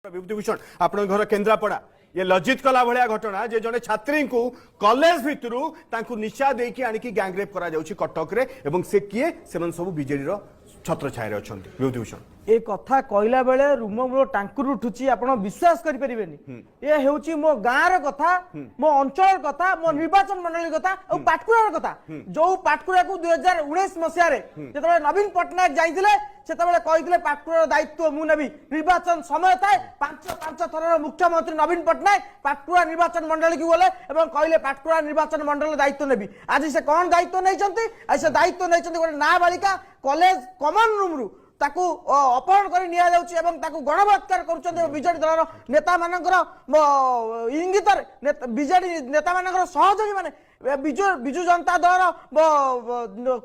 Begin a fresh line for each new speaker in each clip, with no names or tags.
विभूतिभूषण आप घर केन्द्रापड़ा ये लज्जित कला भाया घटना जे जड़े छात्री को कॉलेज भितर निशा देकी आनिकी गैंगरेप करा जाउछि कटक रे एवं से किए से सब बीजेडी छत्र छाया अच्छा विभूतिभूषण
ए कथा कहला बेले रूम मूल टांकुर उठुची आपण विश्वास करि परिबेनी ए हेउची मो गाँर कथा मो अंचल कथा मो निर्वाचन मंडली कथा और पाटकुरार कथा जो पाटकुरा को 2019 मसिया रे जेतबे नवीन पटनायक जाइतिले सेतबे कहितिले पाटकुरार दायित्व मु नेबी निर्वाचन समय थाए पांच थरर मुख्यमंत्री नवीन पटनायक पाटकुरा निर्वाचन मंडली को गले एवं कहले पाटकुरा निर्वाचन मंडल दायित्व नेबी आज से कोन दायित्व नै छथि आज से दायित्व नै छथि गोटे नाबालिका कॉलेज कॉमन रूम रु ताकू अपहरण कर निया जाउची एवं ताकू गणबलात्कार करूछन्ते बीजेडी दलर नेता मानकर इंगित बीजेडी नेता मानकर सहयोगी माने बिजु जनता दलर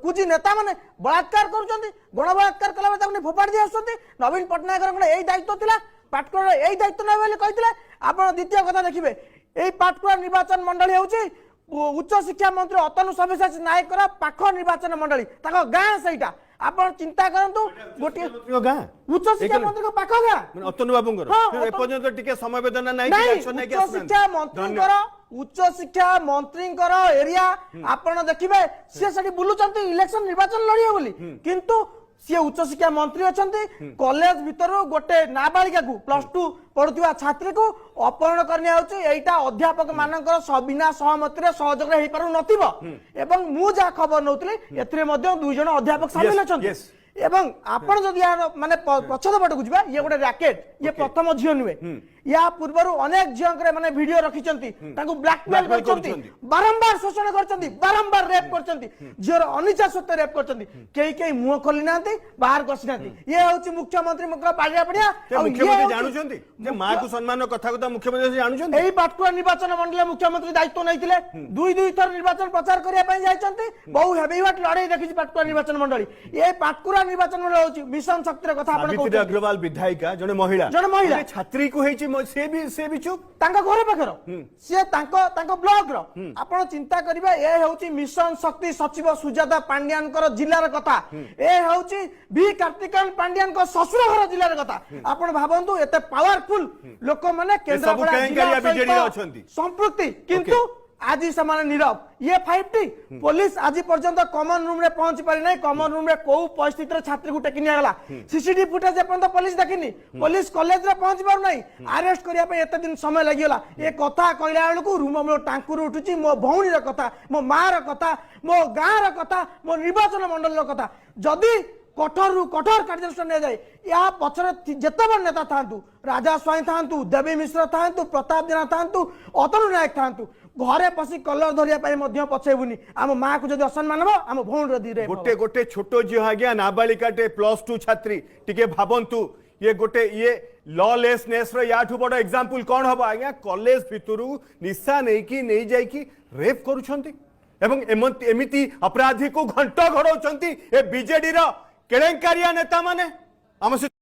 कुजी नेता माने बलात्कार करूछन्ते गणबलात्कार कला ताकू फोपाड़ी दि आछन्ते नवीन पटनायक एई दायित्व थिला पाटकुरा एई दायित्व नै बोली कहितले आपण द्वितीय कथा देखिबे एई पाटकुरा निर्वाचन मंडली होउची उच्च शिक्षा मंत्री अतनु सब्यसाची नायक पाख निर्वाचन मंडली ताको गाँ सहीटा आपण चिंता करंतु गोटे
गाँ
उच्च शिक्षा मंत्री को पाख गाँ
अतनु बाबूंगर ए पर्यंत टिके समवेदना नै कि एक्शन नै कि
उच्च शिक्षा मंत्रीकर उच्च शिक्षा मंत्रीकर एरिया आपण देखिबे से सडी बुलुचंती इलेक्शन निर्वाचन लड़ियो बोली किंतु सी उच्च शिक्षा मंत्री अच्छा कॉलेज भीतर गोटे नाबालिका को +2 पढ़ुवा छात्री को अपहरण करने अध्यापक मानकर बिना सहमति सहयोग हो पार नथिबो मु जा खबर नौतली एथिरे मध्ये 2 जण अध्यापक शामिल अछन्ती एवं आपण जदि माने पछद पट को जिबा ये गोटे रैकेट ये प्रथम झियो नुए या पूर्वर अनेक झियो माने वीडियो रखिचंती ताकू ब्लैकमेल करचंती बारंबार शोषण करचंती बारंबार रेप करचंती झियोर अनिच्छा सत्य रेप करचंती केई मुंह खोली नांती बाहर कसी नांती ये होची मुख्यमंत्री मकर पाडिया पडिया
मुख्यमंत्री जानुचंती जे मां को सम्मान कथा कथा मुख्यमंत्री जानुचंती
एई पाटकुरा निर्वाचन मंडल मुख्यमंत्री दायित्व नैतिले दुई थर निर्वाचन प्रचार करिया पई जायचंती बहु हेवीवेट लड़ाई देखिछि पाटकुरा निर्वाचन मंडली ए पाटकुरा निर्वाचन मंडल होची मिशन शक्तिर कथा आपण
सावित्री अग्रवाल विधायिका जने महिला छात्री को हेची से भी चुप
तांका घर पाखर से तांको ब्लॉक रो आपण चिंता करिबा ए होची मिशन शक्ति सचिव सुजाता पांड्यान कर जिल्लार कथा ए होची बी कार्तिकन पांड्यान को ससुर घर जिल्लार कथा आपण भाबंतु एते पावरफुल लोक माने केन्द्रापड़ा जिल्ला संपृक्ति किंतु आज समान नीरव ये 5T पुलिस आज पर्यंत कॉमन रूम रे पहुंच पारि नै कॉमन रूम रे को परिस्थिति रे छात्री को टेकिनिया गला सीसीटीवी फुटेज पर्यंत पुलिस देखिनी पुलिस कॉलेज रे पहुंच पार नै अरेस्ट करिया पे एते दिन समय लागि गला ए कथा कहला बेलकू रूम मो टांकुर उठुची मो भौणी रे कथा मो मां रे कथा मो गां रे कथा मो निर्वाचन मंडल रे कथा जदी कठोर कठोर कार्यानुष्ठान ने जाए या पछरे जेते नेता थांतु राजा स्वाई थांतु देवी मिश्र थांतु प्रताप जेना थांतु अतनु नायक थांतु घरे पसी कलर धरिया पाई मध्य पछेबुनी आम मां को जदी असम्मान हो आम भौण रे दिरे
गोटे गोटे छोटो झियो आज्ञा नाबालिकाटे +2 छात्री टिके भाबंतु ये गोटे ये लॉलेसनेस रो याठू बड़ एग्जांपल कोन हबो आज्ञा कॉलेज भितरु निशा नै कि नै जाई कि रेप करूछंती एवं एमिति अपराधी को घंटा घड़ौछंती ए बीजेडी रो केलेंकारिया नेता माने हम